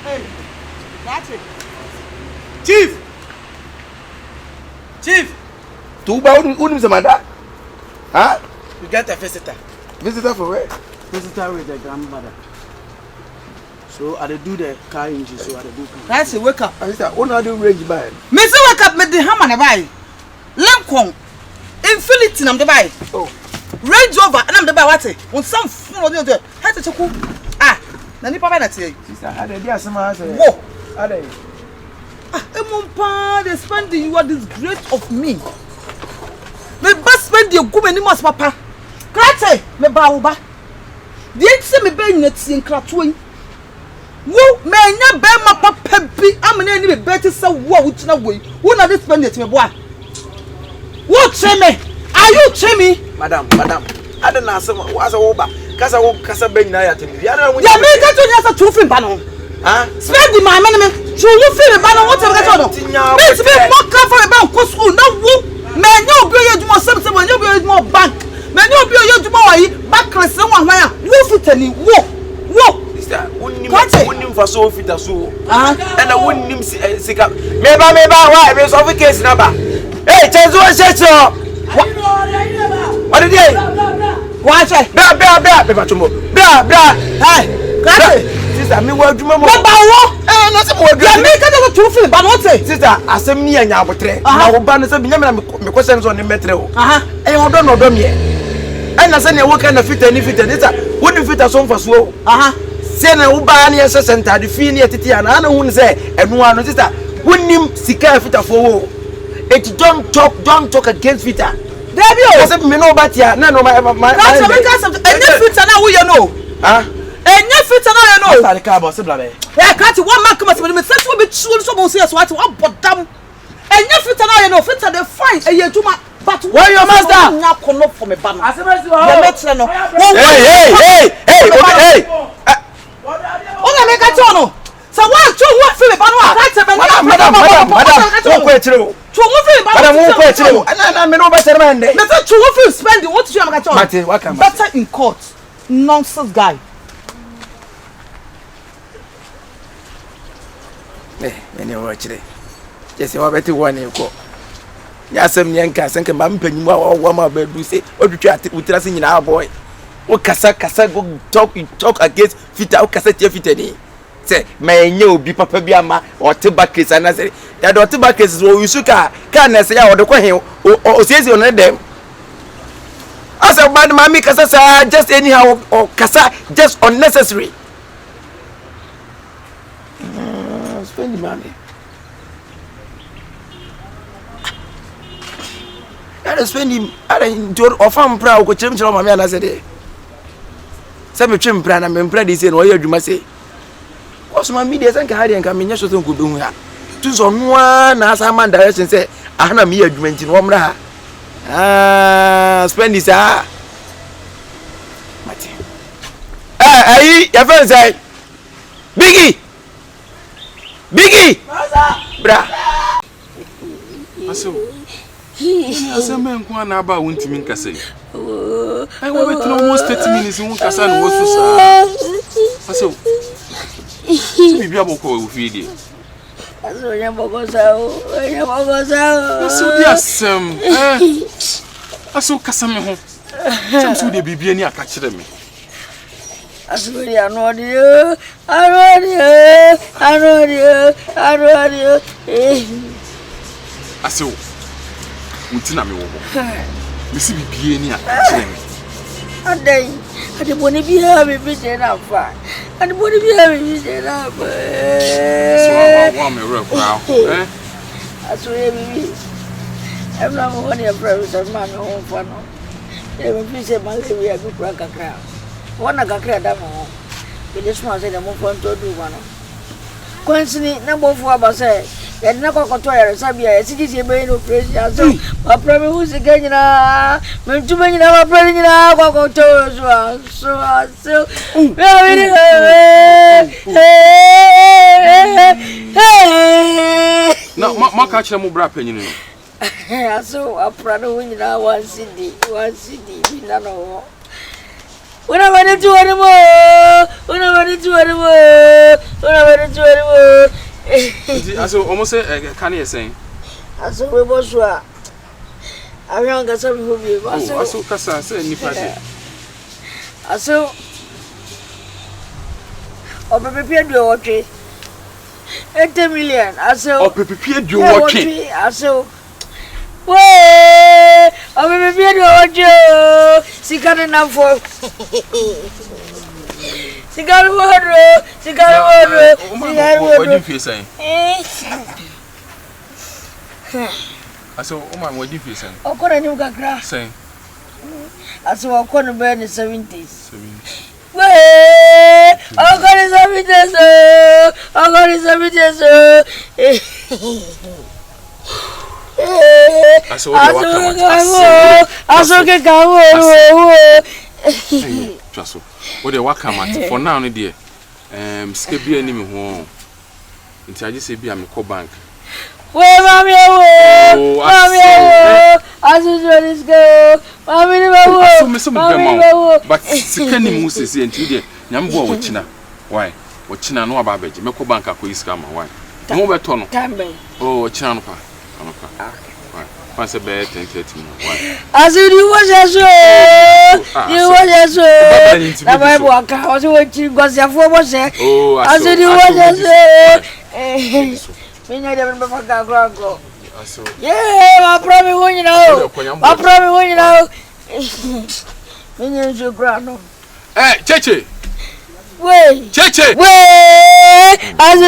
Hey, that's it. Chief! Chief! Two bound wouldn't matter. Huh? You get a visitor. Visitor for where? Visitor with the grandmother. So I do the car engine, so I do. That's it, wake up. I said, what are you range by? Miss, wake up, with the hammer and buy. Lampcon. Infinity, I'm the buy. Oh. Range over, and I'm the buy what? On some fool, you do. How to cook? Ah, Nani Papa, sister, I had a dear summer. Whoa. Are they? Ah, they spending you are disgrace of me. Me best spend your good many months, Papa. Krate, me baoba. The ex me be net in Kratwin. Woo, man, ya be my papa be. I'm an enemy better so what which na way. Who not spend it, me boy? What cheme? Are you cheme? Madam, I don't know some was a over. Casa Ben Naya to me. Yeah, me got to just a two film panel. Huh? Spend my money. So you feel about whatever got on. Let's be more careful about school. No woo. Man, you be you more something when you be more bank. Man, you be you more backless someone where woof it any woo. Sister, wouldn't for so fit as so. And I wouldn't sick up. Maybe why there's of a case number. Hey, Chanzo said so. What did they? Watch it. Blah. Hey, sister, me word to mamma. Not some more. Make a two film, but what's it? Sister, I send me and your portrait. I will ban some questions on the metro. And you don't know them yet. And I send you what kind of fit and if it wouldn't fit as on for slow. Send a Ubani center, the fee near Titian, and I wouldn't say, and one sister, wouldn't him seek a fit for. It don't talk against Vita. There you go. Me know about ya. No, my. That's a because of and your Vita now you know. And your Vita now you know. That's the car boss, blabe. Yeah, can't you one man come and say so be true so say what one but damn. And your Vita now you know. Vita they fine. And you too. But where your master? Now come up for me banner. Hey. What make a tono? So what you what feel about madam, don't quit through. Madam, won't quit through. And I'm no better man. That's true. What feel spending? What you am welcome. Better in court. Nonsense guy. Any watch it. Just what better one you call. Yasem Yanka, Sanka Mampen, what my baby say, what you try to trust in our boy. What Casa go talk against Fita Cassette Fitani. Say, may you be Papa Biama or Tobacco, and I say, that or tobacco is what you should can I say, or the coin or says you on them. As a bad mammy Casa, just anyhow, or Casa, just unnecessary. Spend the money. I don't spend him. I don't do or farm proud with him. My man, I said, some trim plan and Prentice and what you must say. What's my media and carry and coming just to go do here? Choose on one as a man direction say, I have a mere agreement in Womra. Spendy, sir. Your friend say, Biggie, bra. As a man, one about won't mean Cassay. I went to almost 30 minutes in one Cassan was so. Maybe I will call with you. So, yes, I saw Cassamo. Some so they be any catch them. As we are not you. I saw. Mutina me wo. Me si bibie ni aka kire me. Adai, ade boni bi ha me bi je na fa. Ade boni bi ha me bi je na fa. So wa me re kwa. Aso ye bi. Ebra mo woni ebra so ma me ho fa no. E me fi se ma le wi abi kwa kakra. Wona kakra da mo. Be de so say de mo fa nto du ba no. Kwansini na bo fu aba say and na ko to ya sabia e siji se be no pressure so ma problem who se ganyina me tuma nyina ma problem nyina ko to so na ma ka kire mo bra panyin no Aso aprano winina 1 cd binano. Una vane tu animo. Aso almost can you say? Aso we bosua. Ayan ga sabi hobi. Aso kasa say ni pade. Aso Opepepie do watwe 80 million aso Opepepie do watwe aso we Opepepie do watwe sikane namfo sikane woro What do you say? Aso Oma what do you say? Okora ni kakra Say aso okona be ni 70s we okora 70s Asoka kawo Chaso what the wakama for now ni dear ske bia ni me ho nti age se bia me ko bank we mami aso this go mami ni bawo so but sika ni mu sese nti dear nyambo wo china why wo china no aba beje me ko bank akoyi sika ma why mo beto no tambe wo china no pa Once a bed, 10:30. As you was the Bible was watching Gosia was there. Oh, as you was when I never go. Yeah, I probably when you know. When you grano. Eh, Cheche. Wait, Cheche. Wait, as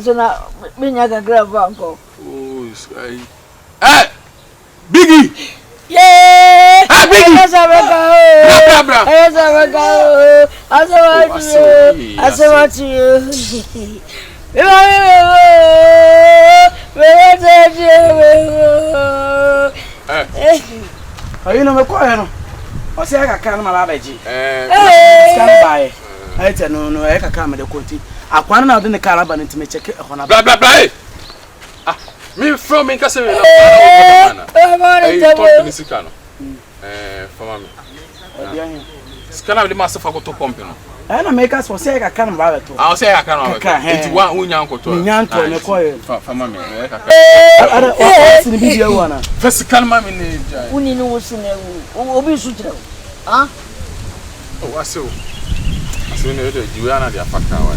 now, Minyaga grab uncle. Oh, eh, Biggie. Yeah, Biggie. I saw what you. You know me quiet no. O se aka kan ma ba beji. Stand by. I tell no I can me the quote. Akwan na de ne car ba ntime check e hona. Blah blah blah. Ah, me from in kase me na. Company sika no. Fama me. Skana de massa fa ko to pump no. Na make us for say aka kan ba beto. Ah, say aka kan ba. Enti wa unya nkoto. Nyanto ne koye. Fama me. Ada o sini bibia wana. Physical mama ni jai. Uni no wosine wo. Obi su kire. Ah? Oh, aso ne de juana de afaka wa.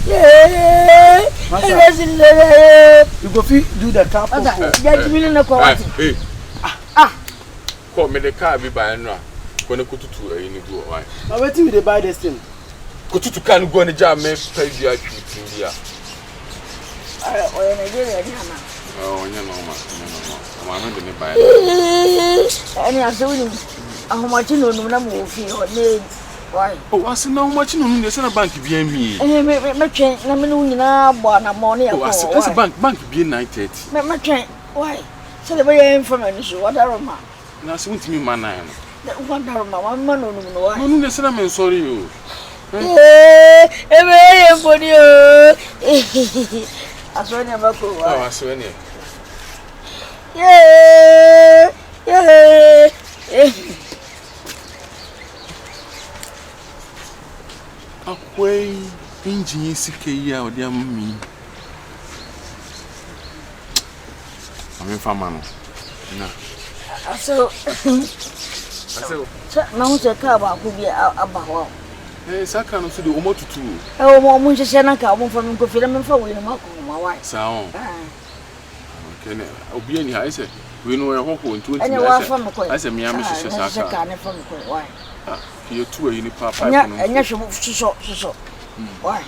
Yeah. You go fit do the car for. Judge me na ko what? Ko me the car bi ba no a. Ko ne kututu ayi ni go why. Now wetin we dey buy this thing? Kututu kan go ne ja me pay dia twitin dia. Oya Nigeria ni ama. Oh, nya no ma. Ma me de me buy. Ani aso ni ahomachi no no na mo fi o ne why? Oh, aso na ahomachi no no se na bank bi ami. Me twen na me no nyina bo na mo ne yakọ. Oh, aso bank bi 9:30. Me twen why? So the boy information so what are ma? Na so ntimi ma na no. What are ma no why? No ne se na me sorry o. Ebe ye body o. Aso ni ba ko wa. Oh, aso ni. Yeah. Akwai injin sike yi a odi ammi. Ame fama no. Na. Aso. Na ho se ka ba ko bi aba ho. Saka no so de omo tutu. Omo nhye na ka omo fa me ko fi na me fa we no mako ma why. Sa on. Kene obi ani ha ise we no e hoko ntu nti na ise me am hye saka. Ka ne fa me ko why. Ye tu ayi ni papa no. Enya hwe so. Why?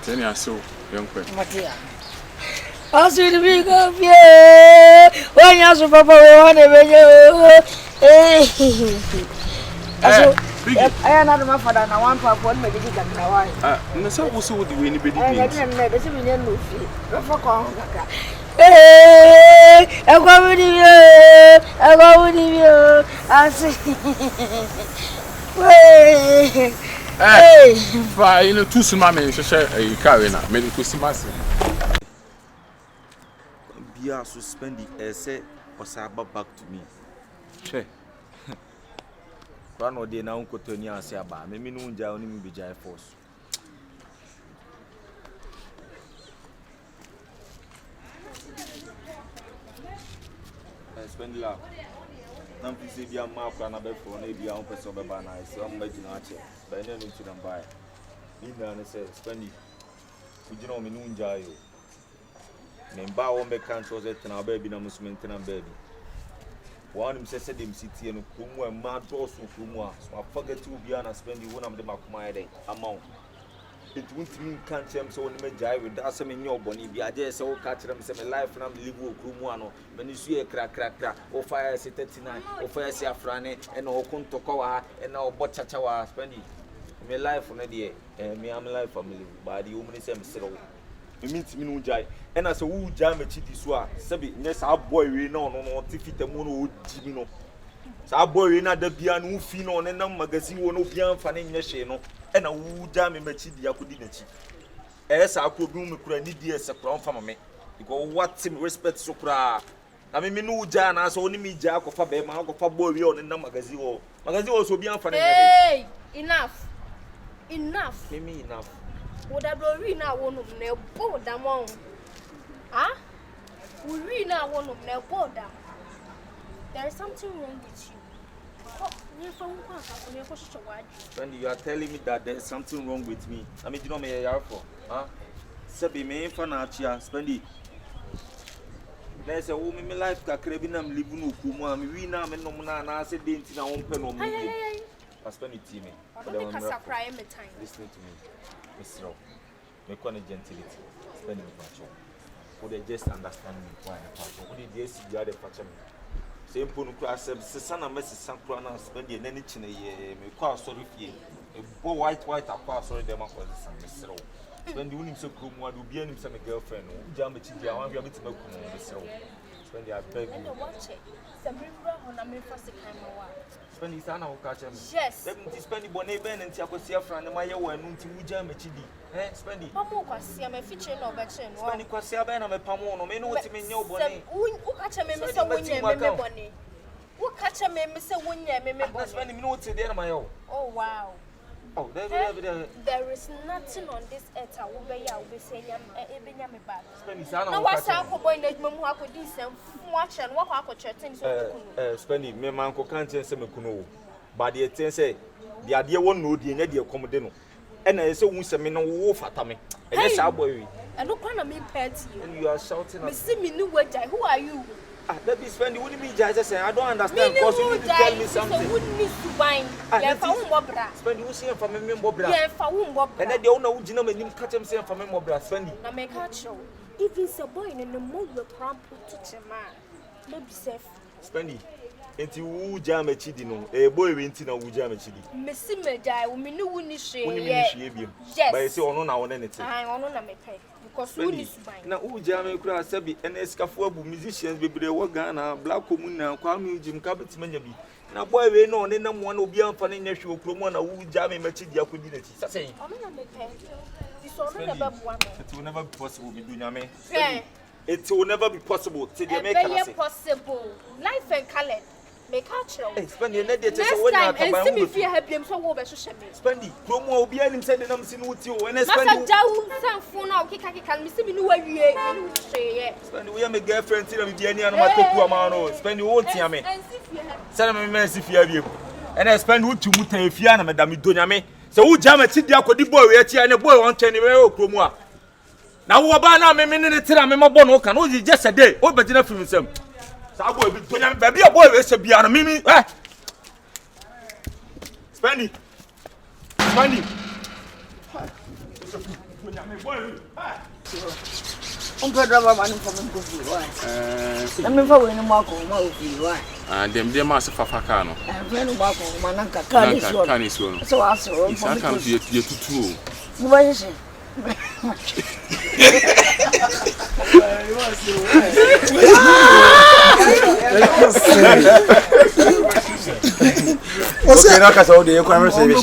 Teni aso yonkwe. Matia. Aso di bi go fie. Wanya so papa we wane beje. Aso aya na ma fada na one papa one me digi kakra why. Na so wo so wo di we ni bedi bi. Na be se bi ne no fi. Fa ko kakra. Ekwa wudi bi. Asi. Hey, fine, you know, two small share a carry now, medical simasi. Be a Spendy, say, or Saba back to me. Che. One or day now, Cotonia and Saba, maybe no down in the Jai Force. Spendy love. Nampi se bia mako na befo na bia on person be ba na se o mba gina ache ba ne no tira mba ni na ne se Spendy ugina o me nu nja yo me mba o me kan so se tena ba bi na musume tena ba bi one me se dem city no kumu e ma do so kumu a so forget to bia na Spendy wona me de makoma ya dey amount it won't mean can't tell me so when me jai with that some in your body be I just so catch them say my life na live wo kumu ano when you see a crack o fire say 39 o fire say afrane and o kunto kwa and o bochacha wa Spendy me life na dey me am life family but the woman say me sero me meet me no jai and as wo jai me chi so a sabi nye sa boy we no tifite mu no o ji no sa boy we na da bia no fi no ne na magazine wo no bia mfa ne nye hye no e na wo jai me machi dia kodi na chi sa akro bi mu kura ni die se kura mfa me because what him respect so kura na me no jai na so oni mi jai akofa be ma akofa boy we on na magazine wo so bia mfa ne nye hey enough me enough would have been now one of them board among ah we read now one of them board. There is something wrong with you. Spendy, you are telling me that there is something wrong with me. I mean, you know me here for, huh? Sabi me fanachia, Spendy. There's a woman in life that Caribbean living no kuma. We now me no na na say denti na on pen on me. Spendy team me. Listen to me, Mr. Rowe. Me kwana gentility. Spendy me pacho. Would they just understand me why pacho? Would they just see the pacho me? Same punu kwa se sana mesi sankra na Spendy nani chine ye me kwa sorry fie e bo white akwa sorry dem akwa se mesero Spendy unim se krumu adu bia nim se me girlfriend no uja me chidi awan bia beti makumu mesero Spendy I beg you watch it Samira hona me first time wa Spendy sana ukacha me yes dem ti Spendy bone be nti akosia fra ne maye wa nu nti uja me chidi Spendy pamo kwasia me fiche no be che no Spendy kwasia be na me pamo no me no ti me nya obone ukacha me se wonye me bone ukacha me se wonye me bone Spendy me no ti dey na maye oh wow oh there is nothing on this earth I will be ya will be saying ebenya me bad Spendy sana na wasa ko boy na mu akodi sem fuachen wo akọ threaten so kunu Spendy me man ko kan chen se me kunu but the thing say the idea won no die nya de komode no e na se wu se me no wo fata me e nya sha boy wi and no kwa me pet you and you are shouting me see me new wajai who are you that be Spendy wouldn't be just say I don't understand because you need to tell me something so wouldn't need to wine ya fa wo mbobra Spendy wo see fa me mbobra ya fa wo mbobra and dey una wo gina manim ka chem say fa me mbobra Spendy na me ka show even say boy in the mo we cramp to chema maybe safe Spendy enti wu jam chidi no e boy we enti na wu jam chidi me see me die wo me ni wu ni hwe woni me hwe biem but say ono na wo ne te ono na me pay because wu ni suban na wu jam kura sabi NSKafo abu musicians bebre wo Ghana black community kwa music ka betimanya bi na boy we no ne na mo na obi amfa ne nya hwe okromo na wu jam me chidi akodi na ti sase ono na me pay so ono na be bua me it will never be possible be do nyame it will never be possible till they make it possible life and color make actual Spendy na dey say when na ka see me fear help so wo be hwehwe me Spendy promo obi anim say dey nam si no ti o when Spendy masa jawu sanfo na okika me see me no wawie me no hweye Spendy we am girlfriend ti na me bia ni anoma teku ama no Spendy wo tia me say na me si fia biem and Spendy wo tu mutan fia na me da me do nyame say wo jama ti dia akodi boy we tia ne boy won twene me o promo a na wo ba na me ne tira me mabo no ka no just a day o be gina film sem sa boy bi to nyame baby a boy we se bia na mimi Spendy On peut avoir un peu de coffee, ouais. La même fois, on m'a dit, ouais. Ah, dem mas fafa no. Vendo m'a dit, mananka kani so aso. Isa kan ye tutu. Mu ba yese. Okay, na ka so de kwa me se be